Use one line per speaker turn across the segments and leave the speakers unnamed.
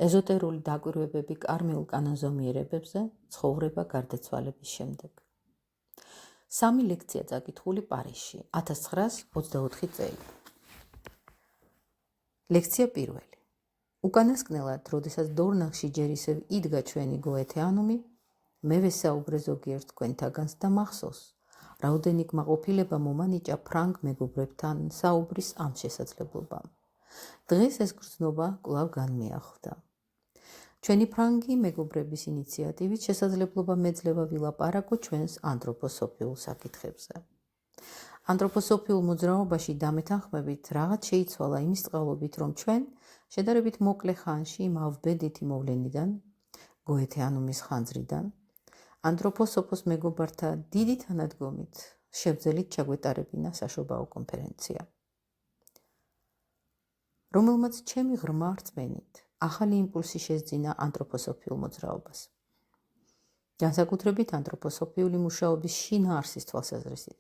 ეზოტერული დაკვირვებები კარმიულ კანონზომიერებებზე ცხოვრება გარდაცვალების შემდეგ. 3 ლექცია წაკითხული პარიზში 1924 წელი. ლექცია პირველი. უკანასკნელად, როდესაც დორნახში ჯერ ისევ იდგა ჩვენი გოეთეანუმი, მე ვესაუბრე ზოგიერთ თქვენთაგანს და მახსოვს, რაოდენი კმაყოფილება მომანიჭა ფრანგ მეგობრებთან საუბრის ამ შესაძლებლობამ. დღეს ეს გრძნობა კვლავ განმეახლდა. ჩვენი ფრანგი მეგობრების ინიციატივით შესაძლებლობა მეძლევა ვილაპარაკო ჩვენს ანთროპოსოფიულ საკითხებზე. ანთროპოსოფიულ მოძრაობაში დამეთანხმებით რაღაც შეიცვალა იმის წყალობით, რომ ჩვენ შედარებით მოკლე ხანში იმ ავბედითი მოვლენიდან, გოეთეანუმის ხანძრიდან, ანთროპოსოფოს მეგობართა დიდი თანადგომით შევძელით ჩაგვეტარებინა საშობაო კონფერენცია, რომელმაც ჩემი ღრმა რწმენით ახალი იმპულსი შესძინა ანთროპოსოფიულ მოძრაობას. განსაკუთრებით ანთროპოსოფიული მუშაობის შინაარსის თვალსაზრისით.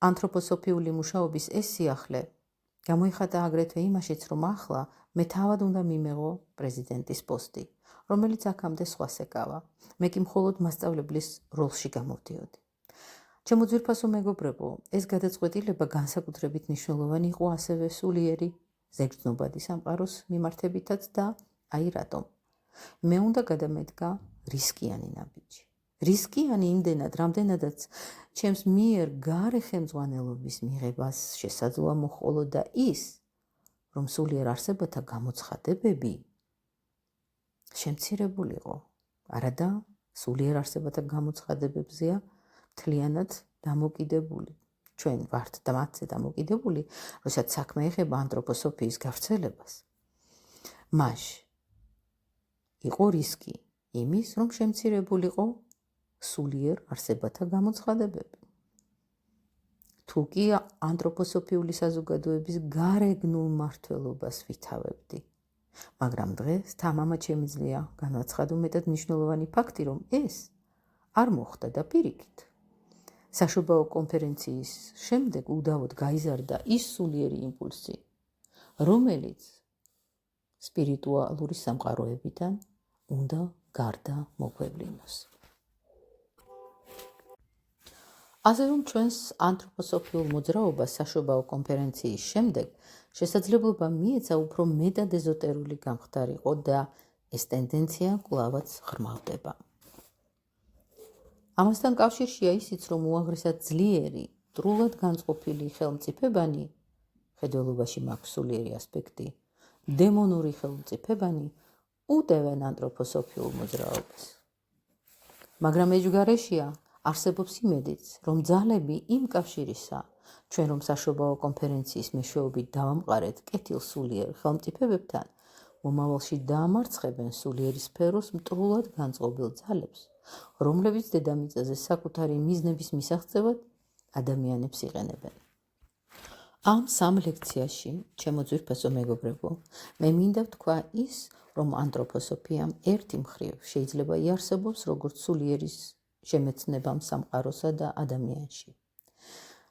ანთროპოსოფიული მუშაობის ეს სიახლე გამოიხატა აგრეთვე იმაშიც, რომ ახლა მე თავად უნდა მიმეღო პრეზიდენტის პოსტი, რომელიც აქამდე სხვას ეკავა. მე კი მხოლოდ მასწავლებლის როლში გამოვდიოდი. ჩემო ძვირფასო მეგობრებო, ეს გადაწყვეტილება განსაკუთრებით მნიშვნელოვანი იყო ასევე სულიერი ზეგრძნობადი სამყაროს მიმართებითაც და აი რატომ. მე უნდა გადამედგა რისკიანი ნაბიჯი. რისკიანი იმდენად, რამდენადაც ჩემს მიერ გარე ხელმძღვანელობის მიღებას შესაძლოა მოჰყოლოდა ის, რომ სულიერ არსებათა გამოცხადებები შემცირებულიყო, არადა სულიერ არსებათა გამოცხადებებზეა მთლიანად დამოკიდებული. ჩვენ ვართ მათზე დამოკიდებული, როდესაც საქმე ეხება ანთროპოსოფიის გავრცელებას. მაშ იყო რისკი იმის, რომ შემცირებულიყო სულიერ არსებათა გამოცხადებები. თუ კი ანთროპოსოფიული საზოგადოების გარეგნულ მმართველობას ვითავებდი, მაგრამ დღეს თამამად შემიძლია განაცხადო მეტად მნიშვნელოვანი ფაქტი, რომ ეს არ მოხდა და პირიქით. საშობაო კონფერენციის შემდეგ უდავოდ გაიზარდა ის სულიერი იმპულსი, რომელიც სპირიტუალური სამყაროებიდან უნდა გარდა მოგვევლინოს. ასე რომ ჩვენს ანთროპოსოფიულ მოძრაობას საშობაო კონფერენციის შემდეგ შესაძლებლობა მიეცა უფრო მეტად ეზოტერული გამხდარიყო და ეს ტენდენცია კვლავაც ღრმავდება. ამასთან კავშირშია ისიც, რომ უაღრესად ძლიერი, ტრულად განწყობილი ხელმწიფებანი, ხედველობაში მაქვს სულიერი ასპექტი, დემონური ხელმწიფებანი უდევენ ანთროპოსოფიულ მოძრაობას. მაგრამ ეჯგარეშია არსებობს იმედიც, რომ ძალები იმ კავშირისა, ჩვენ რომ საშობაო კონფერენციის მეშვეობით დავამყარეთ კეთილ სულიერ ხელმწიფებებთან, მომავალში დაამარცხებენ სულიერი სფეროს მტრულად განწყობილ ძალებს, რომლებიც დედამიწაზე საკუთარი მიზნების მისაღწევად ადამიანებს იყენებენ. ამ 3 ლექციაში, ჩემო ძვირფასო მეგობრებო, მე მინდა ვთქვა ის, რომ ანთროპოსოფიამ ერთი მხრივ შეიძლება იარსებობს როგორც სულიერის შემეცნებამ სამყაროსა და ადამიანში.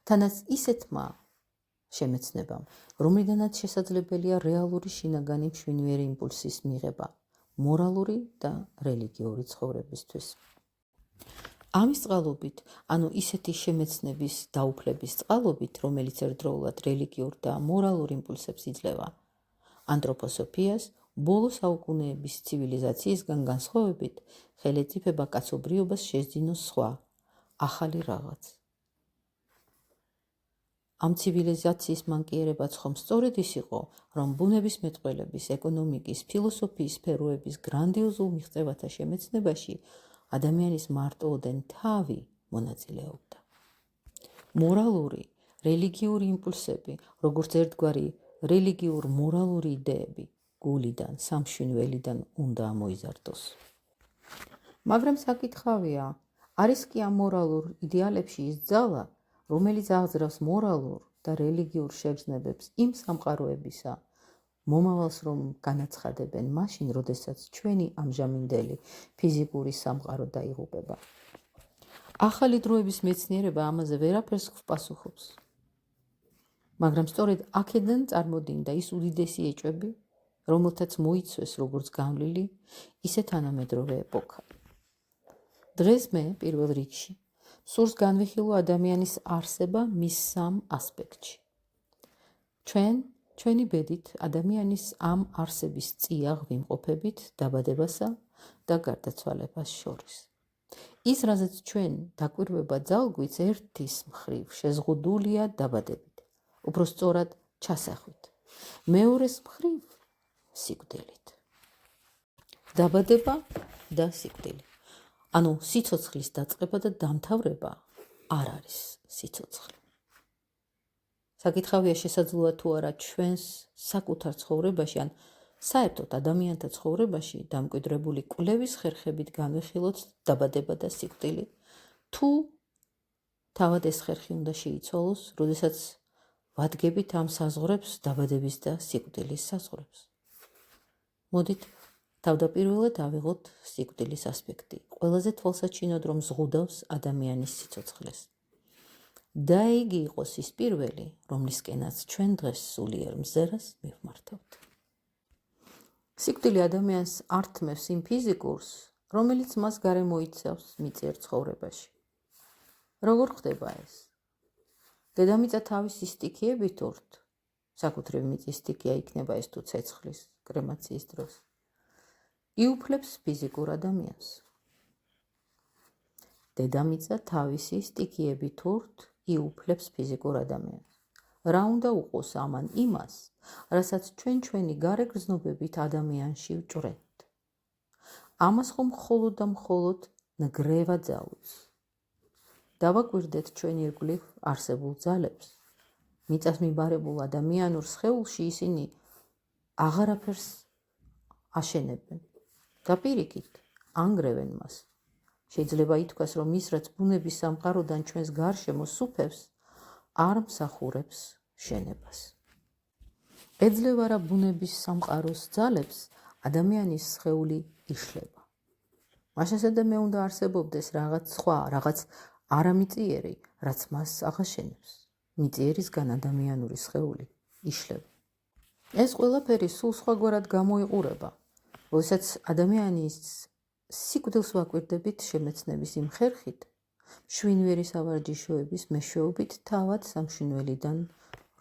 თანაც ისეთმა შემეცნებამ, რომლიდანაც შესაძლებელია რეალური შინაგანი მშვენიერი იმპულსის მიღება, მორალური და რელიგიური ცხოვრებისთვის. ამის წყალობით, ანუ ისეთი შემეცნების დაუფლების წყალობით, რომელიც ერთდროულად რელიგიურ და მორალურ იმპულსებს იძლევა, ანთროპოსოფიას ბოლო საუკუნეების ცივილიზაციისგან განსხვავებით ხელეწიფება კაცობრიობას შესძინოს სხვა, ახალი რაღაც. ამ ცივილიზაციის მანკიერებაც ხომ სწორედ ის იყო, რომ ბუნებისმეტყველების, ეკონომიკის, ფილოსოფიის სფეროების გრანდიოზულ მიღწევათა შემეცნებაში ადამიანის მარტოოდენ თავი მონაწილეობდა. მორალური, რელიგიური იმპულსები, როგორც ერთგვარი რელიგიურ-მორალური იდეები, გულიდან, სამშვენველიდან უნდა ამოიზარდოს. მაგრამ საკითხავია, არის კი ამ მორალურ იდეალებში ის ძალა, რომელიც აღძრავს მორალურ და რელიგიურ შეგრძნებებს იმ სამყაროებისა, მომავალს რომ განაცხადებენ მაშინ, როდესაც ჩვენი ამჟამინდელი ფიზიკური სამყარო დაიღუპება. ახალი დროების მეცნიერება ამაზე ვერაფერს ვპასუხობს. მაგრამ სწორედ აქედან წარმოდინდა ის უდიდესი ეჭვები, რომელთაც მოიცვეს როგორც განვლილი, ისე თანამედროვე ეპოქა. დღეს მე პირველ რიგში სურს განვიხილო ადამიანის არსება მის სამ ასპექტში. ჩვენი ბედით ადამიანის ამ არსების წიაღ ვიმყოფებით დაბადებასა და გარდაცვალებას შორის. ის, რაზეც ჩვენ დაკვირვება ძალგვით ერთის მხრივ შეზღუდულია დაბადებით, უფრო სწორად ჩასახვით, მეორეს მხრივ სიკვდილით. დაბადება და სიკვდილი. ანუ სიცოცხლის დაწყება და დამთავრება არ არის სიცოცხლე. საკითხავია შესაძლოა თუ არა ჩვენს საკუთარ ცხოვრებაში ან საერთოდ ადამიანთა ცხოვრებაში დამკვიდრებული კვლევის ხერხებით განვიხილოთ დაბადება და სიკვდილი, თუ თავად ეს ხერხი უნდა შეიცვალოს, როდესაც ვადგებით ამ საზღვრებს, დაბადების და სიკვდილის საზღვრებს. მოდით თავდაპირველად ავიღოთ სიკვდილის ასპექტი, ყველაზე თვალსაჩინოდ რომ ზღუდავს ადამიანის სიცოცხლეს. და იგი იყოს ის პირველი, რომლისკენაც ჩვენ დღეს სულიერ მზერას მივმართავთ. სიკვდილი ადამიანს ართმევს იმ ფიზიკურს, რომელიც მას გარემო იცავს მიწიერ ცხოვრებაში. როგორ ხდება ეს? დედამიწა თავისი სტიქიებით ურთ, საკუთრივ მიწის სტიქია იქნება ეს თუ ცეცხლის კრემაციის დროს, იუფლებს ფიზიკურ ადამიანს. დედამიწა თავისი სტიქიებით ურთ, იუფლებს ფიზიკურ ადამიანს. რა უნდა უყოს ამან იმას, რასაც ჩვენი გარეგრძნობებით ადამიანში ვჭვრეთ? ამას ხომ მხოლოდ და მხოლოდ ნგრევა ძალუძს. დავაკვირდეთ ჩვენ ირგვლივ არსებულ ძალებს. მიწას მიბარებულ ადამიანურ სხეულში ისინი აღარაფერს აშენებენ. დაპირიქით, ანგრევენ მას. შეიძლება ითქვას, რომ ის, რაც ბუნების სამყაროდან ჩვენს გარშემო სუფევს, არ მსახურებს შენებას. ეძლევა რა ბუნების სამყაროს ძალებს, ადამიანის სხეული იშლება. მაშასა და მე უნდა არსებობდეს რაღაც სხვა, რაღაც არამიწიერი, რაც მას აღაშენებს. მიწიერისგან ადამიანური სხეული იშლება. ეს ყველაფერი სულ სხვაგვარად გამოიყურება, როდესაც ადამიანის სიკვდილს ვაკვირდებით შემეცნების იმ ხერხით, მშვინვერი სავარჯიშოების მეშვეობით თავად სამშვინველიდან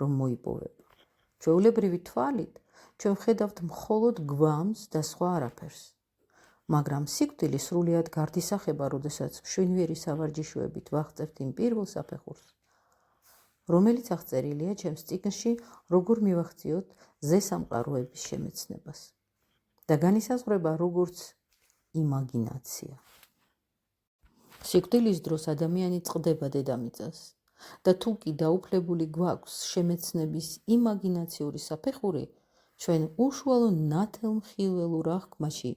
რომ მოიპოვება. ჩვეულებრივი თვალით ჩვენ ვხედავთ მხოლოდ გვამს და სხვა არაფერს. მაგრამ სიკვდილი სრულიად გარდისახება, როდესაც მშვინვერი სავარჯიშოებით ვაღწევთ იმ პირველ საფეხურს, რომელიც აღწერილია ჩემს წიგნში როგორ მივახციოთ ზესამყაროების შემეცნებას და განისაზღვრება როგორც იმაგინაცია. სიკვდილის დროს ადამიანი წყდება დედამიწას და თუ კი დაუფლებული გვაქვს შემეცნების იმაგინაციური საფეხური, ჩვენ უშუალო ნათელმხილველურ აღქმაში,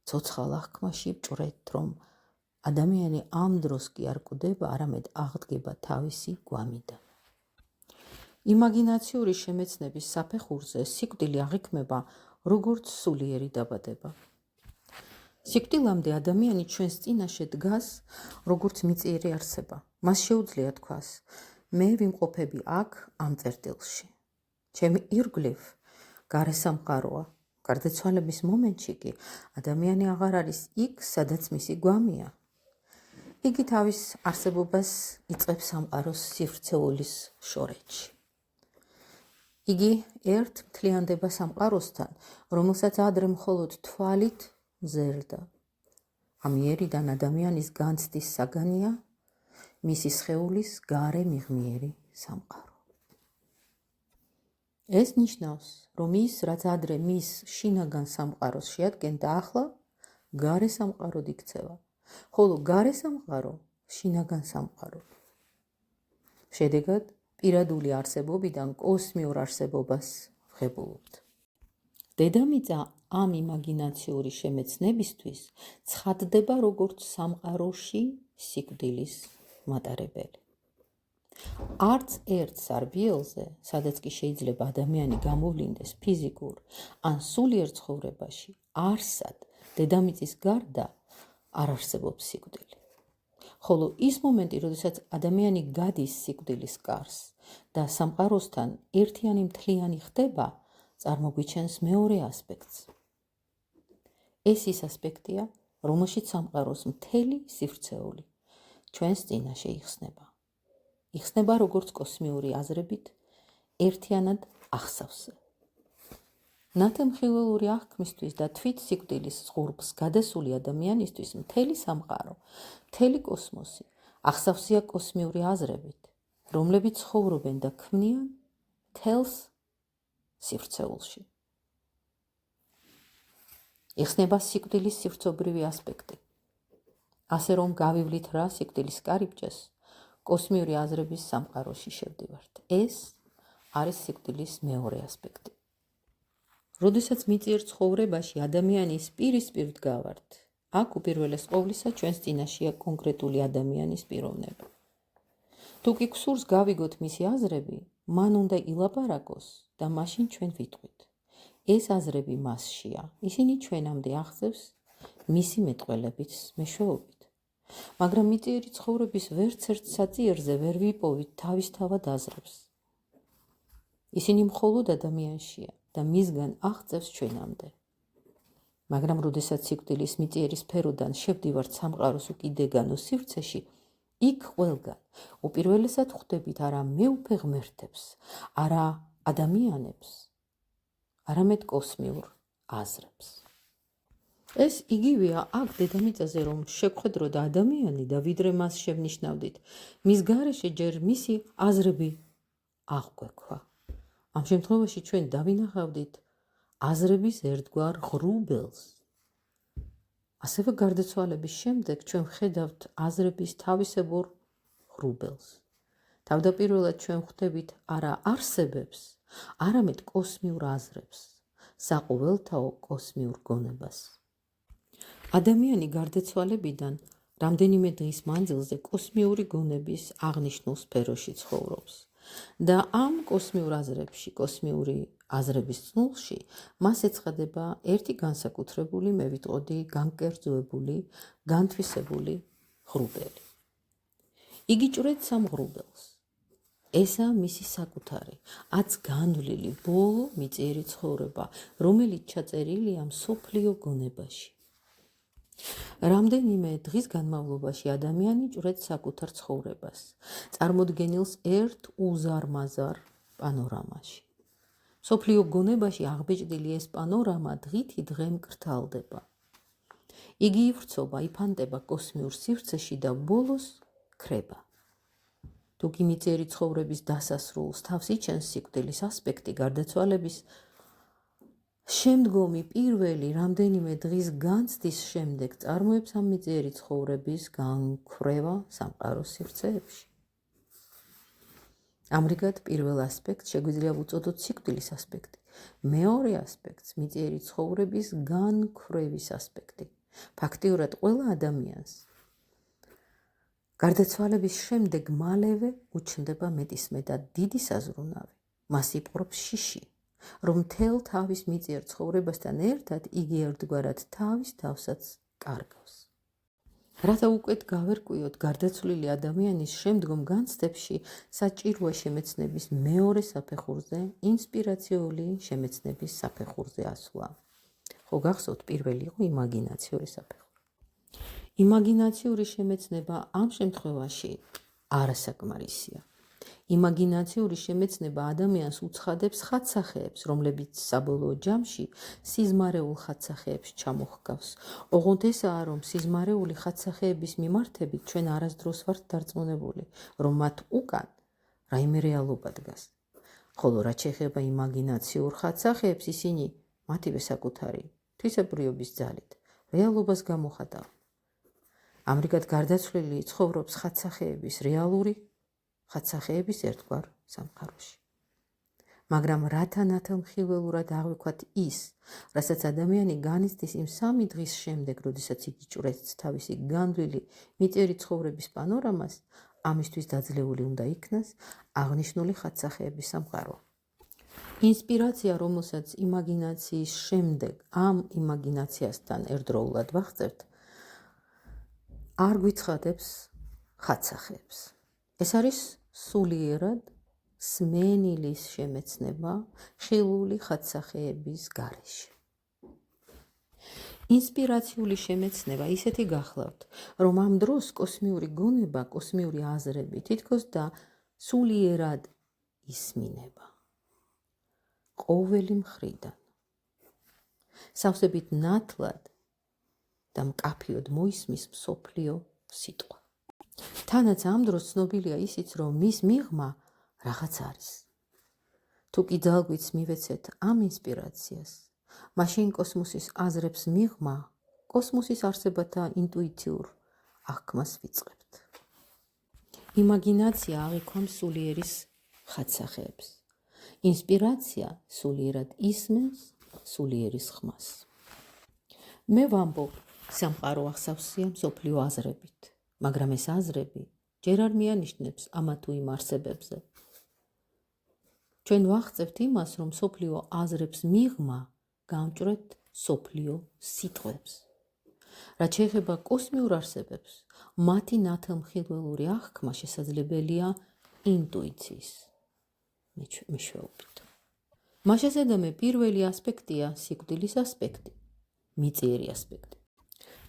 ცოცხალ აღქმაში ვჭვრეთ, რომ ადამიანი ამ დროს კი არ კვდება, არამედ აღდგება თავისი გვამიდან. იმაგინაციური შემეცნების საფეხურზე სიკვდილი აღიქმება როგორც სულიერი დაბადება. სიკვდილამდე ადამიანი ჩვენს წინაშე დგას როგორც მიწიერი არსება. მას შეუძლია თქვას, მე ვიმყოფები აქ ამ წერტილში. ჩემი ირგვლივ გარესამყაროა. გარდაცვალების მომენტში კი ადამიანი აღარ არის იქ, სადაც მისი გვამია. იგი თავის არსებობას იწყებს სამყაროს სივრცეულის შორეთში. იგი ერთ მთლიანდება სამყაროსთან, რომელსაც ადრე მხოლოდ თვალით მზერდა. ამიერიდან ადამიანის განცდის საგანია მისი სხეულის გარე მიღმიერი სამყარო. ეს ნიშნავს, რომ ის, რაც ადრე მის შინაგან სამყაროს შეადგენდა, ახლა გარე სამყაროდ იქცევა, ხოლო გარე სამყარო შინაგან სამყაროდ. შედეგად, პირადული არსებობიდან კოსმიურ არსებობას ვღებულობთ. დედამიწა ამ იმაგინაციური შემეცნებისთვის ცხადდება როგორც სამყაროში სიკვდილის მატარებელი. არც ერთ სარბიელზე, სადაც კი შეიძლება ადამიანი გამოვლინდეს ფიზიკურ ან სულიერ ცხოვრებაში, არსად დედამიწის გარდა არ არსებობს სიკვდილი. ხოლო ის მომენტი, როდესაც ადამიანი გადის სიკვდილის კარს და სამყაროსთან ერთიანი მთლიანი ხდება, წარმოგვიჩენს მეორე ასპექტს. ეს ის ასპექტია, რომელშიც სამყაროს მთელი სივრცეული ჩვენს წინაშე იხსნება. იხსნება როგორც კოსმიური აზრებით ერთიანად ახსავსე. ნათელმხილველური აღქმისთვის და თვით სიკვდილის ზღურბლს გადასული ადამიანისთვის მთელი სამყარო, მთელი კოსმოსი ახსავსეა კოსმიური აზრებით, რომლებიც ცხოვრობენ და ქმნიან მთელს სივრცეულში. იხსნება სიკვდილის სივრცობრივი ასპექტი. ასე რომ გავივლით რა სიკვდილის კარიბჭეს, კოსმიური აზრების სამყაროში შევდივართ. ეს არის სიკვდილის მეორე ასპექტი. როდესაც მიწიერ ცხოვრებაში ადამიანის პირისპირ დგავართ, აქ უპირველეს ყოვლისა ჩვენს წინაშეა კონკრეტული ადამიანის პიროვნება. თუ კი გსურს გავიგოთ მისი აზრები, მან უნდა ილაპარაკოს და მაშინ ჩვენ ვიტყვით. ეს აზრები მასშია, ისინი ჩვენამდე აღწევს მისი მეტყველების მეშვეობით. მაგრამ მიწიერი ცხოვრების ვერცერთ საწიერზე ვერ ვიპოვით თავისთავად აზრებს. ისინი მხოლოდ ადამიანშია და მისგან აღწევს ჩვენამდე. მაგრამ როდესაც სიკვდილის მიწიერი სფეროდან შევდივართ სამყაროს უკიდეგანო სივრცეში, იქ ყველგან უპირველესად ხვდებით არა მეუფე ღმერთებს, არა ადამიანებს, არამედ კოსმიურ აზრებს. ეს იგივეა აქ დედამიწაზე, რომ შევხედროთ ადამიანი და ვიდრე მას შევნიშნავდით, მის გარეშე ჯერ მისი აზრები აღგვექვა. ამ შემთხვევაში ჩვენ დავინახავდით აზრების ერთგვარ ღრუბელს. ასევე გარდაცვალების შემდეგ ჩვენ ვხედავთ აზრების თავისებურ ღრუბელს. თავდაპირველად ჩვენ ხვდებით არა არსებებს, არამედ კოსმიურ აზრებს, საყოველთაო კოსმიურ გონებას. ადამიანი გარდაცვალებიდან რამდენიმე დღის მანძილზე კოსმიური გონების აღნიშნულ სფეროში ცხოვრობს და ამ კოსმიურ აზრებში, კოსმიური აზრების წნულში მას ეცხადება ერთი განსაკუთრებული, მე ვიტყოდი, განკერძოებული, განთვისებული ღრუბელი. იგი ჭრեց ამ ღრუბელს. ესაა მისი საკუთარი, აც განვლილი ბოლო მიწიერი ცხოვრება, რომელიც ჩაწერილია მსოფლიო გონებაში. რამდენიმე დღის განმავლობაში ადამიანი ჭრեց საკუთარ ცხოვრებას, წარმოდგენილს ერთ უზარმაზარ პანორამაში. მსოფლიო გონებაში აღბეჭდილი ეს პანორამა დღითი დღე მკრთალდება. იგი ივრცობა, იფანტება კოსმიურ სივრცეში და ბოლოს ქრება. თუ კი მიწიერი ცხოვრების დასასრულს თავს იჩენს სიკვდილის ასპექტი, გარდაცვალების შემდგომი პირველი რამდენიმე დღის განცდის შემდეგ წარმოებს ამ მიწიერი ცხოვრების განქრევა სამყაროს სივრცეებში. ამრიგად, პირველ ასპექტს შეგვიძლია ვუწოდოთ სიკვდილის ასპექტი, მეორე ასპექტს მიწიერი ცხოვრების განქრევის ასპექტი. ფაქტიურად ყველა ადამიანს გარდაცვალების შემდეგ მალევე უჩნდება მეტისმეტად დიდი საზრუნავი. მას იპყრობს შიში, რომ მთელ თავის მიწიერ ცხოვრებასთან ერთად იგი ერთგვარად თავის თავსაც კარგავს. რათა უკვე გავერკვიოთ გარდაცვლილი ადამიანის შემდგომ განცდებში, საჭიროა შემეცნების მეორე საფეხურზე, ინსპირაციული შემეცნების საფეხურზე ასვლა. ხო გახსოვთ, პირველი იყო იმაგინაციური საფეხური. იმაგინაციური შემეცნება ამ შემთხვევაში არასაკმარისია. იმაგინაციური შემეცნება ადამიანს უცხადებს ხატსახეებს, რომლებიც საბოლოო ჯამში სიზმარეულ ხატსახეებს ჩამოჰგავს. ოღონდ ესაა, რომ სიზმარეული ხატსახეების მიმართებით ჩვენ არასდროს ვართ დარწმუნებული, რომ მათ უკან რაიმე რეალობა დგას. ხოლო რაც შეეხება იმაგინაციურ ხატსახეებს, ისინი მათივე საკუთარი თვისებურების ძალით რეალობას გამოხატავენ. ამრიგად გარდაცვლილი ცხოვრობს ხატსახეების რეალური ხატსახეების ერთგვარ სამყაროში. მაგრამ რათა ნათელმხილველურად აღვიქვათ ის, რასაც ადამიანი განიცდის იმ 3 დღის შემდეგ, როდესაც იგი ჭრեց თავისი განვლილი მიწიერი ცხოვრების პანორამას, ამისთვის დაძლეული უნდა იქნას აღნიშნული ხატსახეების სამყარო. ინსპირაცია, რომელსაც იმაგინაციის შემდეგ ამ იმაგინაციასთან ერთდროულად ვახწევთ, არ გვიცხადებს ხატსახეებს. ეს არის სულიერად სმენილის შემეცნება ხილული ხატსახეების გარეშე. ინსპირაციული შემეცნება ისეთი გახლავთ, რომ ამ დროს კოსმიური გონება, კოსმიური აზრები თითქოს და სულიერად ისმინება. ყოველი მხრიდან. სავსებით ნათლად და მკაფიოდ მოისმის მსოფლიო სიტყვა. თანაც ამ დროს ცნობილია ისიც, რომ მის მიღმა რაღაც არის. თუ კი ძალგვიც მივეცეთ ამ ინსპირაციას, მაშინ კოსმოსის აზრებს მიღმა, კოსმოსის არსებათა ინტუიტიურ აღქმას ვიწყებთ. იმაგინაცია აღიქვამს სულიერის ხატსახეებს. ინსპირაცია სულიერად ისმენს სულიერის ხმას. მე ვამბობ, სამყარო ახსავსია მსოფლიო აზრებით, მაგრამ ეს აზრები ჯერ არ მიანიშნებს ამა თუ იმ არსებებზე. ჩვენ ვაღწევთ იმას, რომ მსოფლიო აზრებს მიღმა გავჭრეთ მსოფლიო სიტყვებს. რაც შეეხება კოსმიურ არსებებს, მათი ნათელმხილველური აღქმა შესაძლებელია ინტუიციის მეშვეობით. მაშასადამე პირველი ასპექტია სიკვდილის ასპექტი, მიწიერი ასპექტი.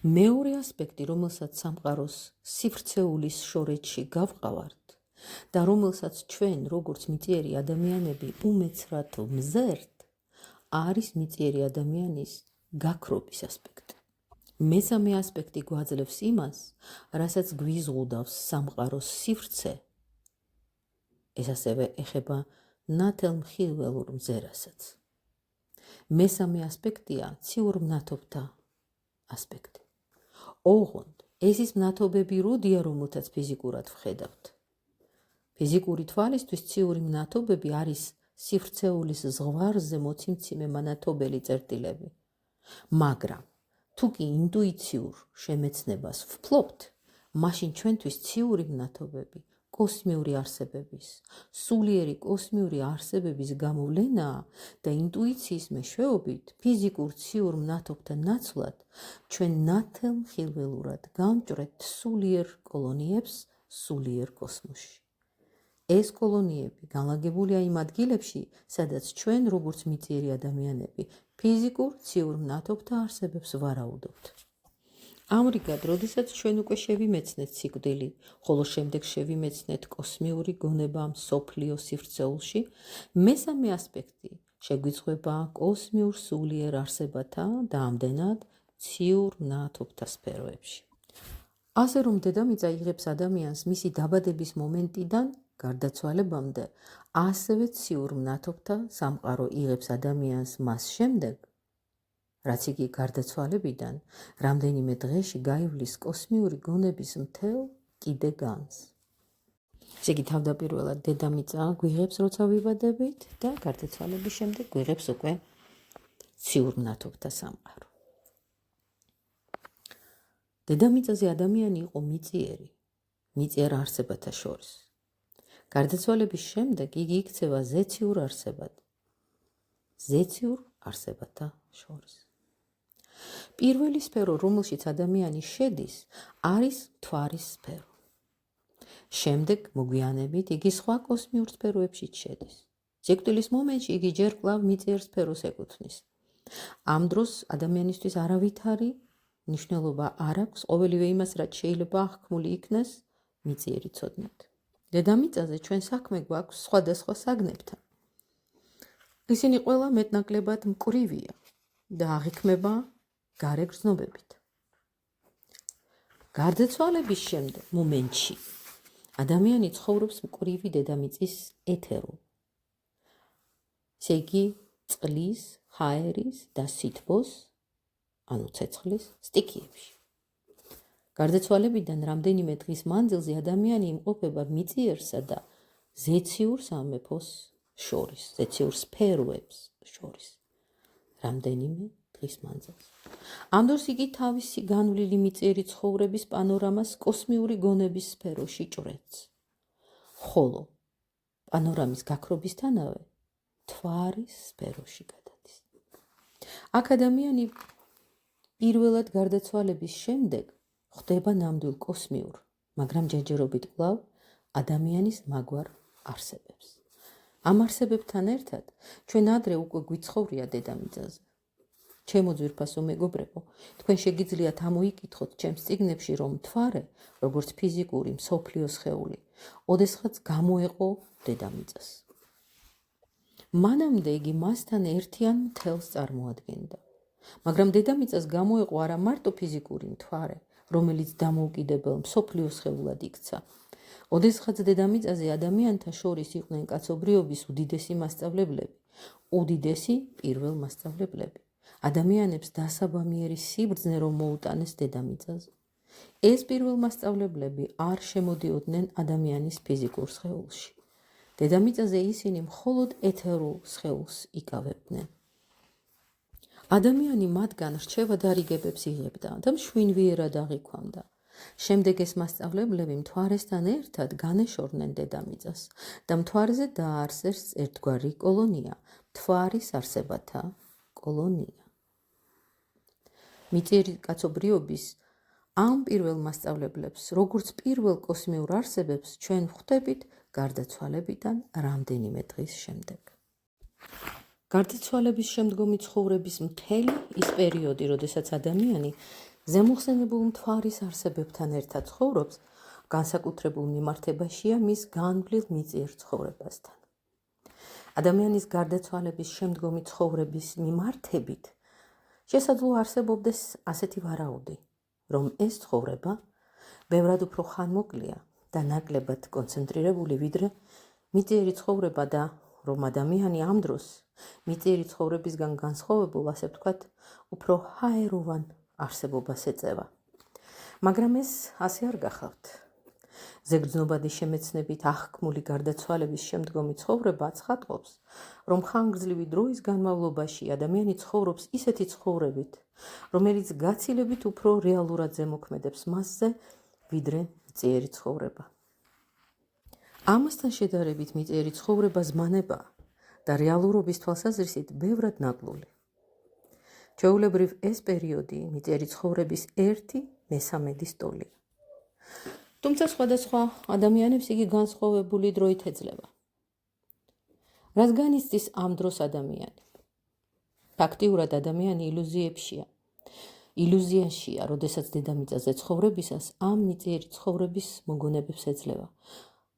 მეორე ასპექტი, რომელსაც სამყაროს სივრცეულის შორეთში გავყავართ და რომელსაც ჩვენ, როგორც მიწიერი ადამიანები, უმეცრად ვმზერთ, არის მიწიერი ადამიანის გაქრობის ასპექტი. მესამე ასპექტი გვაძლევს იმას, რასაც გვიზღუდავს სამყაროს სივრცე. ეს ასევე ეხება ნათელმხილველურ მზერასაც. მესამე ასპექტია ციურ მნათობთა ასპექტი. ოღონდ ეს ის მნათობები როდია, რომელთაც ფიზიკურად ვხედავთ. ფიზიკური თვალისთვის ციური მნათობები არის სივრცეულის ზღვარზე მოციმციმე მანათობელი წერტილები. მაგრამ თუ კი ინტუიციურ შემეცნებას ვფლობთ, მაშინ ჩვენთვის ციური მნათობები კოსმიური არსებების, სულიერი კოსმიური არსებების გამოვლენაა და ინტუიციის მეშვეობით ფიზიკურ ციურ მნათობთა ნაცვლად ჩვენ ნათელმხილველურად გავჭრეთ სულიერ კოლონიებს სულიერ კოსმოსში. ეს კოლონიები განლაგებულია იმ ადგილებში, სადაც ჩვენ, როგორც მიწიერი ადამიანები, ფიზიკურ ციურ მნათობთა არსებებს ვარაუდობთ. ამრიგად, როდესაც ჩვენ უკვე შევიმეცნეთ სიკვდილი, ხოლო შემდეგ შევიმეცნეთ კოსმიური გონება მსოფლიო სივრცეულში, მესამე ასპექტი შეგვიწყება კოსმიურ სულიერ არსებათა და ამდენად ციურ მნათობთა სფეროებში. ასე რომ დედამიწა იღებს ადამიანს მისი დაბადების მომენტიდან გარდაცვალებამდე, ასევე ციურ მნათობთა სამყარო იღებს ადამიანს მას შემდეგ, რაც იგი გარდაცვალებიდან რამდენიმე დღეში გაივლის კოსმიური გონების მთელ კიდე განს. ესე იგი, თავდაპირველად დედამიწა გვიღებს, როცა ვიბადებით და გარდაცვალების შემდეგ გვიღებს უკვე ციურ მნათობთა სამყარო. დედამიწაზე ადამიანი იყო მიწიერი, მიწიერ არსებათა შორის. გარდაცვალების შემდეგ იგი იქცევა ზეციურ არსებად, ზეციურ არსებათა შორის. პირველი სფერო, რომელშიც ადამიანი შედის, არის მთვარის სფერო. შემდეგ მოგვიანებით იგი სხვა კოსმიურ სფეროებშიც შედის. სიკვდილის მომენტში იგი ჯერ კვლავ მიწიერ სფეროს ეკუთვნის. ამ დროს ადამიანისთვის არავითარი მნიშვნელობა არ აქვს ყოველივე იმას, რაც შეიძლება აღქმული იქნას მიწიერი ცოდნით. დედამიწაზე ჩვენ საქმე გვაქვს სხვადასხვა საგნებთან. ისინი ყველა მეტნაკლებად მკვრივია და აღიქმება გარე გრძნობებით. გარდაცვალების შემდეგ მომენტში ადამიანი ცხოვრობს მკვრივი დედამიწის ეთერულ. ესე იგი, წყლის, ჰაერის და სითბოს, ანუ ცეცხლის სტიქიებში. გარდაცვალებიდან რამდენიმე დღის მანძილზე ადამიანი იმყოფება მიწიერსა და ზეციურ სამეფოს შორის, ზეციურ სფეროებს შორის. რამდენიმე დღის მანძილზე. ამ დროს იგი თავისი განვლილი მიწიერი ცხოვრების პანორამას კოსმიური გონების სფეროში ჭრეთს. ხოლო პანორამის გაქრობისთანავე მთვარის სფეროში გადადის. აქ ადამიანი პირველად გარდაცვალების შემდეგ ხვდება ნამდვილ კოსმიურ, მაგრამ ჯერჯერობით კვლავ ადამიანის მაგვარ არსებებს. ამ არსებებთან ერთად ჩვენ ადრე უკვე გვიცხოვრია დედამიწაზე. ჩემო ძვირფასო მეგობრებო, თქვენ შეგიძლიათ ამოიკითხოთ ჩემს წიგნებში, რომ მთვარე, როგორც ფიზიკური მსოფლიოს სხეული, ოდესღაც გამოეყო დედამიწას. მანამდე იგი მასთან ერთიან მთელს წარმოადგენდა. მაგრამ დედამიწას გამოეყო არა მარტო ფიზიკური მთვარე, რომელიც დამოუკიდებელ მსოფლიოს სხეულად იქცა. ოდესღაც დედამიწაზე ადამიანთა შორის იყვნენ კაცობრიობის უდიდესი მასწავლებლები, უდიდესი პირველ მასწავლებლები. ადამიანებს დასაბამიერი სიბრძნე რომ მოუტანეს დედამიწაზე. ეს პირველ მასწავლებლები არ შემოდიოდნენ ადამიანის ფიზიკურ სხეულში. დედამიწაზე ისინი მხოლოდ ეთერულ სხეულს იკავებდნენ. ადამიანი მათგან რჩევა დარიგებებს იღებდა და მშვენიერად აღიქვამდა. შემდეგ ეს მასწავლებლები მთვარესთან ერთად განეშორდნენ დედამიწას და მთვარეზე დააარსეს ერთგვარი კოლონია, მთვარის არსებათა კოლონია. მიწიერი კაცობრიობის ამ პირველ მასწავლებლებს, როგორც პირველ კოსმიურ არსებებს, ჩვენ ვხვდებით გარდაცვალებიდან რამდენიმე დღის შემდეგ. გარდაცვალების შემდგომი ცხოვრების მთელი ის პერიოდი, როდესაც ადამიანი ზემოხსენებულ მთვარის არსებებთან ერთად ცხოვრობს, განსაკუთრებულ მიმართებაშია მის განვლილ მიწიერ ცხოვრებასთან. ადამიანის გარდაცვალების შემდგომი ცხოვრების მიმართებით შესაძლოა არსებობდეს ასეთი ვარაუდი, რომ ეს ცხოვრება ბევრად უფრო ხანმოკლეა და ნაკლებად კონცენტრირებული, ვიდრე მიწიერი ცხოვრება და რომ ადამიანი ამ დროს მიწიერი ცხოვრებისგან განსხვავებულ, ასე ვთქვათ, უფრო ჰაეროვან არსებობას ეწევა. მაგრამ ეს ასე არ გახავთ. ზეგრძნობადი შემეცნებით აღქმული გარდაცვალების შემდგომი ცხოვრება აცხადყოფს, რომ ხანგრძლივი დროის განმავლობაში ადამიანი ცხოვრობს ისეთი ცხოვრებით, რომელიც გაცილებით უფრო რეალურად ზემოქმედებს მასზე, ვიდრე მწიერი ცხოვრება. ამასთან შედარებით მიწიერი ცხოვრება ზმანებაა და რეალურობის თვალსაზრისით ბევრად ნაკლული. ჩვეულებრივ ეს პერიოდი მიწიერი ცხოვრების 1/3 ტოლია. თუმცა სხვადასხვა ადამიანებს იგი განსხვავებული დროით ეძლევა. რაც განიცდის ამ დროს ადამიანი? ფაქტიურად ადამიანი ილუზიაშია, როდესაც დედამიწაზე ცხოვრებისას ამ მიწიერი ცხოვრების მოგონებებს ეძლევა.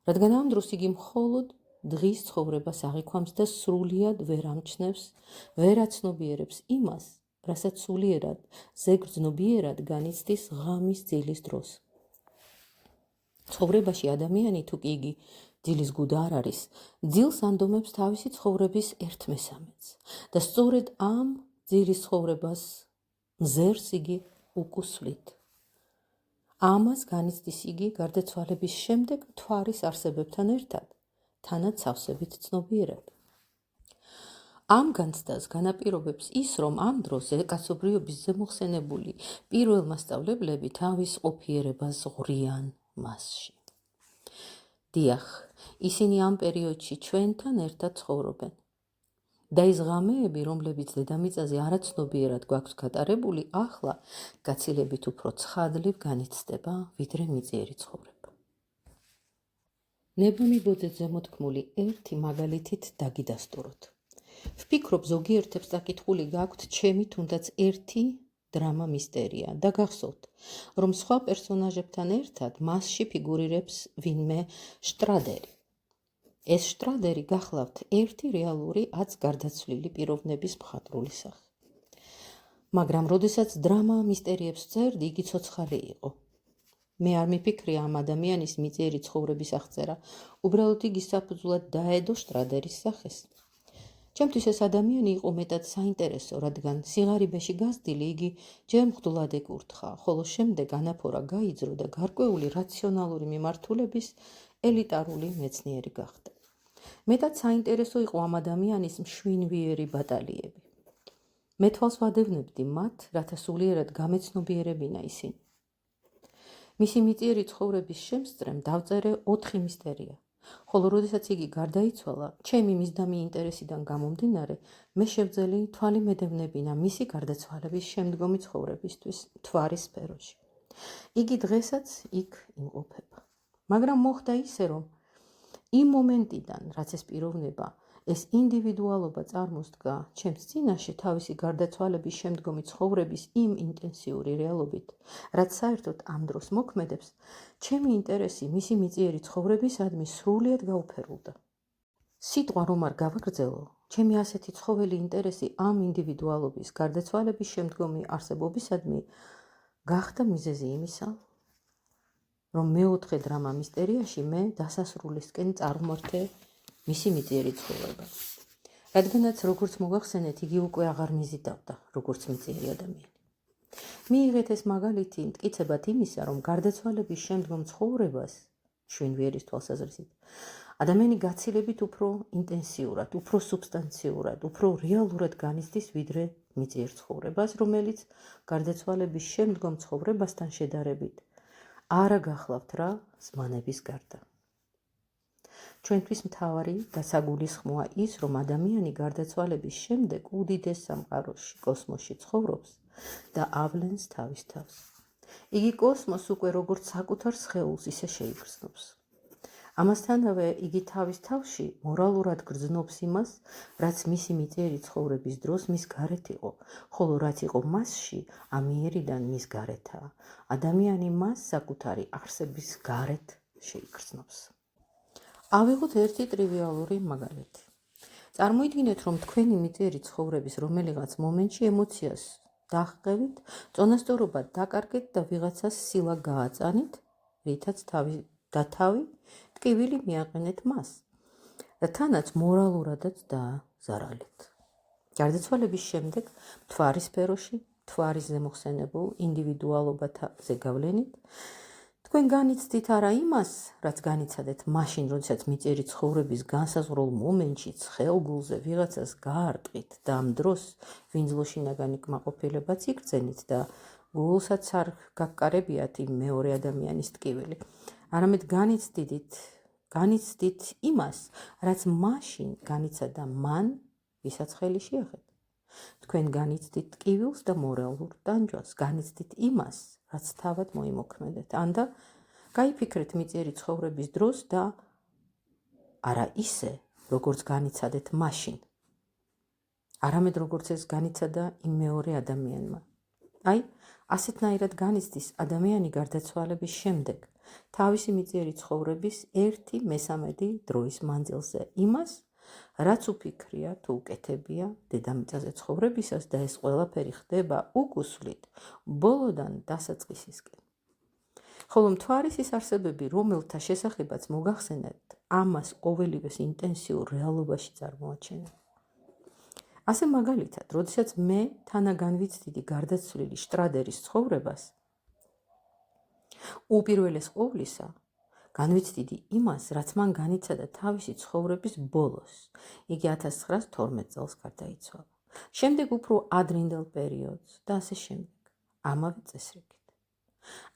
რადგან ამ დროს იგი მხოლოდ დღის ცხოვრებას აღიქვამს და სრულიად ვერ ამჩნევს, ვერ აცნობიერებს იმას, რასაც სულიერად, ზეგრძნობიერად განიცდის ღამის ძილის დროს. ცხოვრებაში ადამიანი, თუ კი იგი ძილის გუდ არ არის, ძილს ანდომებს თავისი ცხოვრების 1/3-ს და სწორედ ამ ძილის ცხოვრებას მზერს იგი უკუსვლით. ამას განიცდის იგი გარდაცვალების შემდეგ მთვარის არსებებთან ერთად, თანაც სავსებით ცნობიერად. ამ განცდას განაპირობებს ის, რომ ამ დროს კაცობრიობის ზემოხსენებული პირველ მასწავლებლები თავის ყოფიერებას ღვრიან მასში. დიახ, ისინი ამ პერიოდში ჩვენთან ერთად ცხოვრობენ. და ის ღამეები, რომლებიც დედამიწაზე არაცნობიერად გვაქვს გატარებული, ახლა გაცილებით უფრო ცხადლივ განიცდება, ვიდრე მიწიერი ცხოვრება. ნებამიბოძეზე მოთქმული ერთი მაგალითით დაგიდასტუროთ. ვფიქრობ, ზოგიერთებს საკითხული გაქვთ ჩემი თუნდაც ერთი დრამა მისტერია და გახსოვთ, რომ სხვა პერსონაჟებთან ერთად მასში ფიგურირებს ვინმე შტრადერი. ეს შტრადერი გახლავთ ერთი რეალური აც გარდაცვლილი პიროვნების მხატვრული სახე. მაგრამ როდესაც დრამა მისტერიებს წერდი, იგი ცოცხალი იყო. მე არ მიფიქრია ამ ადამიანის მიწიერი ცხოვრების აღწერა, უბრალოდ იგი საფუძვლად დაედო შტრადერის სახეს. ჩემთვის ეს ადამიანი იყო მეტად საინტერესო, რადგან სიღარიბეში გაზრდილი იგი ჯერ მღვდლად ეკურთხა, ხოლო შემდეგ ანაფორა გაიძრო და გარკვეული რაციონალური მიმართულების ელიტარული მეცნიერი გახდა. მეტად საინტერესო იყო ამ ადამიანის მშვენიერი ბატალიები. მე თვალს ვადევნებდი მათ, რათა სულიერად გამეცნობიერებინა ისინი. მისი მიწიერი ცხოვრების შემსწრემ დავწერე 4 მისტერია, ხოლო როდესაც იგი გარდაიცვალა, ჩემი მისდამი ინტერესიდან გამომდინარე, მე შევძელი თვალი მედევნებინა მისი გარდაცვალების შემდგომი ცხოვრებისთვის მთვარის სფეროში. იგი დღესაც იქ იმყოფება. მაგრამ მოხდა ისე, რომ იმ მომენტიდან, რაც ეს პიროვნება, ეს ინდივიდუალობა წარმოსდგა ჩემს წინაშე თავისი გარდაცვალების შემდგომი ცხოვრების იმ ინტენსიური რეალობით, რაც საერთოდ ამ დროს მოქმედებს, ჩემი ინტერესი მისი მიწიერი ცხოვრებისადმი სრულიად გაუფერულდა. სიტყვა რომ არ გავაგრძელო, ჩემი ასეთი ცხოველი ინტერესი ამ ინდივიდუალობის გარდაცვალების შემდგომი არსებობისადმი გახდა მიზეზი იმისა, რომ მეოთხე დრამა მისტერიაში მე დასასრულისკენ წარმართე მისი მიწიერი ცხოვრება. რადგანაც როგორც მოგახსენეთ, იგი უკვე აღარ მიზიდავდა, როგორც მიწიერი ადამიანი. მიიღეთ ეს მაგალითი მტკიცებად იმისა, რომ გარდაცვალების შემდგომ ცხოვრებას, შვენვიერის თვალსაზრისით, ადამიანი გაცილებით უფრო ინტენსიურად, უფრო სუბსტანციურად, უფრო რეალურად განიცდის, ვიდრე მიწიერ ცხოვრებას, რომელიც გარდაცვალების შემდგომ ცხოვრებასთან შედარებით არა გახლავთ რა ზმანების გარდა. ჩვენთვის მთავარი დასაგულისხმოა ის, რომ ადამიანი გარდაცვალების შემდეგ უდიდეს სამყაროში, კოსმოსში ცხოვრობს და ავლენს თავის თავს. იგი კოსმოსს უკვე როგორც საკუთარ სხეულს ისე შეიგრძნობს. ამასთანავე იგი თავის თავში მორალურად გრძნობს იმას, რაც მისი მიწიერი ცხოვრების დროს მის გარეთ იყო, ხოლო რაც იყო მასში, ამიერიდან მის გარეთაა. ადამიანი მას საკუთარი არსების გარეთ შეიგრძნობს. ავიღოთ ერთი ტრივიალური მაგალითი. წარმოიდგინეთ, რომ თქვენი მიწიერი ცხოვრების რომელიღაც მომენტში ემოციას დაჰყევით, წონასწორობა დაკარგეთ და ვიღაცას სილა გააწანით, რითაც თავი ტკივილი მიაყენეთ მას და თანაც მორალურადაც დააზარალეთ. გარდაცვალების შემდეგ მთვარის სფეროში, მთვარის ზემოხსენებულ ინდივიდუალობაზე გავლენით, თქვენ განიცდით არა იმას, რაც განიცადეთ მაშინ, როდესაც მიწიერი ცხოვრების განსაზღვრულ მომენტში ცხელგულზე ვიღაცას გაარტყით და ამ დროს ვინძლოში ნაგანი კმაყოფილებაც იგრძენით და გულსაც არ გაგკარებიათ იმ მეორე ადამიანის ტკივილი. არამედ განიცდით იმას, რაც მაშინ განიცადა მან, ვისაც ხელი შეახეთ. თქვენ განიცდით ტკივილს და მორალურ დანჯვას, განიცდით იმას, რაც თავად მოიმოქმედეთ. ანდა გაიფიქრეთ მიწიერი ცხოვრების დროს და არა ისე, როგორც განიცადეთ მაშინ, არამედ როგორც ეს განიცადა იმ მეორე ადამიანმა. აი, ასეთნაირად განიცდის ადამიანი გარდაცვალების შემდეგ თავისი მიწიერი ცხოვრების 1/3 დროის მანძილზე იმას, რაც უფიქრია თუ უკეთებია დედამიწაზე ცხოვრებისას და ეს ყველაფერი ხდება უკუსვლით ბოლოდან დასაწყისისკენ. ხოლო მთვარის ის არსებები, რომელთა შესახებაც მოგახსენეთ, ამას ყოველივეს ინტენსიურ რეალობაში წარმოაჩენენ. ასე მაგალითად, როდესაც მე თანაგანვიცდიდი გარდაცვლილი შტრადერის ცხოვრებას, უპირველეს ყოვლისა განვიცდიდი იმას, რაც მან განიცადა თავისი ცხოვრების ბოლოს. იგი 1912 წელს გარდაიცვალა. შემდეგ უფრო ადრინდელ პერიოდს და ასე შემდეგ. ამავე წესრიგით.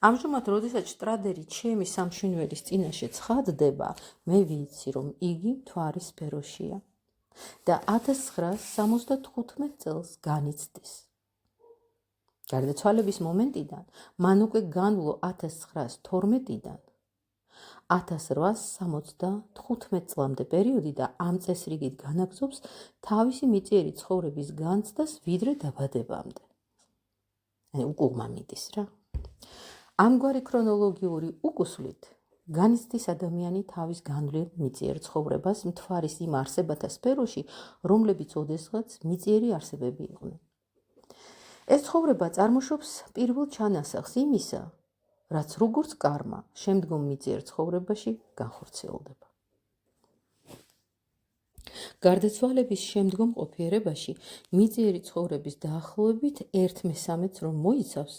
ამჟამად, როდესაც შტრადერი ჩემი სამშვენიერის წინაშე ცხადდება, მე ვიცი, რომ იგი მთვარის სფეროშია და 1975 წელს განიცდის. გარდაცვალების მომენტიდან მან უკვე განვლო 1912-დან 1875 წლამდე პერიოდი და ამ წესრიგით განაგზობს თავისი მიწიერი ცხოვრების განცდას ვიდრე დაბადებამდე. უკუღმა მიდის რა. ამგვარი ქრონოლოგიური უკუსვლით განიცდის ადამიანი თავის განვლილ მიწიერ ცხოვრებას მთვარის იმ არსებათა სფეროში, რომლებიც ოდესღაც მიწიერი არსებები იყვნენ. ეს ცხოვრება წარმოშობს პირველ ჩანასახს იმისა, რაც როგორც კარმა შემდგომ მიწიერ ცხოვრებაში განხორციელდება. გარდაცვალების შემდგომ ყოფიერებაში მიწიერი ცხოვრების დაახლოებით 1/3-ს რომ მოიცავს,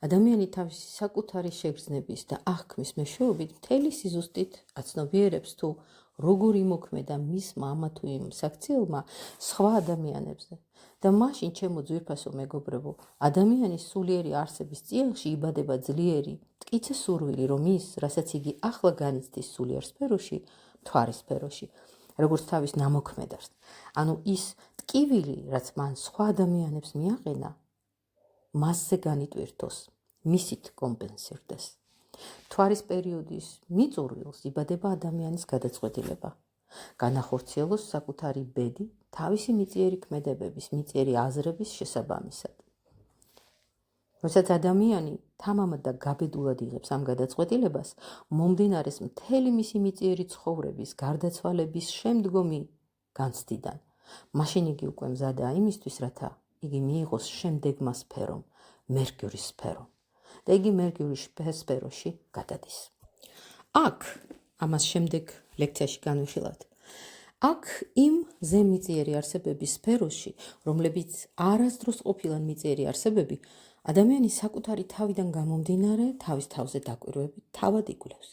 ადამიანი თავისი საკუთარი შეგრძნების და აღქმის მეშვეობით მთელი სიზუსტით აცნობიერებს თუ როგორ იმოქმედა მისმა ამა თუ იმ საქციელმა სხვა ადამიანებზე და მაშინ, ჩემო ძვირფასო მეგობრებო, ადამიანის სულიერი არსების წიაღში იბადება ძლიერი მტკიცე სურვილი, რომ ის, რასაც იგი ახლა განიცდის სულიერ სფეროში, მთვარის სფეროში, როგორც თავის ნამოქმედარს, ანუ ის ტკივილი, რაც მან სხვა ადამიანებს მიაყენა, მასზე განიტვირთოს, მისით კომპენსირდეს. მთვარის პერიოდის მიწურულს იბადება ადამიანის გადაწყვეტილება. განახორციელოს საკუთარი ბედი თავისი მიწიერი ქმედებების, მიწიერი აზრების შესაბამისად. როდესაც ადამიანი თამამად და გაბედულად იღებს ამ გადაწყვეტილებას, მომდინარეს მთელი მისი მიწიერი ცხოვრების, გარდაცვალების შემდგომი განცდიდან, მაშინ იგი უკვე მზადაა იმისთვის, რათა იგი მიიღოს შემდეგმა სფერომ, მერკურის სფერომ და იგი მერკურის სფეროში გადადის. აქ, ამას შემდეგ ლექციაში განვიხილავთ, აქ იმ ზემმიწიერი არსებების სფეროში, რომლებიც არასდროს ყოფილან მიწიერი არსებები, ადამიანი საკუთარი თავიდან გამომდინარე, თავის თავზე დაკვირვებით თავად იკვლევს,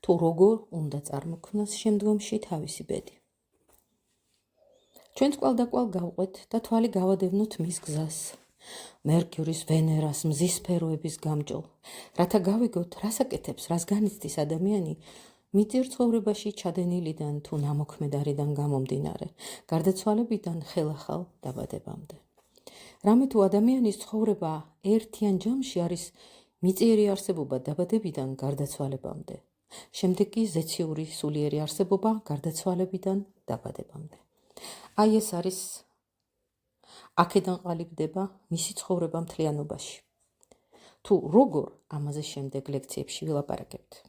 თუ როგორ უნდა წარმოქმნას შემდგომში თავისი ბედი. ჩვენც კვალდაკვალ გავყვეთ და თვალი გავადევნოთ მის გზას, მერკურის, ვენერას, მზის სფეროების გამჭოლ, რათა გავიგოთ, რას აკეთებს, რას განიცდის ადამიანი მიწიერ ცხოვრებაში ჩადენილიდან თუ ნამოქმედარიდან გამომდინარე, გარდაცვალებიდან ხელახალ დაბადებამდე. რამე თუ ადამიანის ცხოვრება ერთიან ჯამში არის მიწიერი არსებობა დაბადებიდან გარდაცვალებამდე, შემდეგ კი ზეციური სულიერი არსებობა გარდაცვალებიდან დაბადებამდე. აი ეს არის აქედან ყალიბდება მისი ცხოვრება მთლიანობაში. თუ როგორ, ამაზე შემდეგ ლექციებში ვილაპარაკებთ.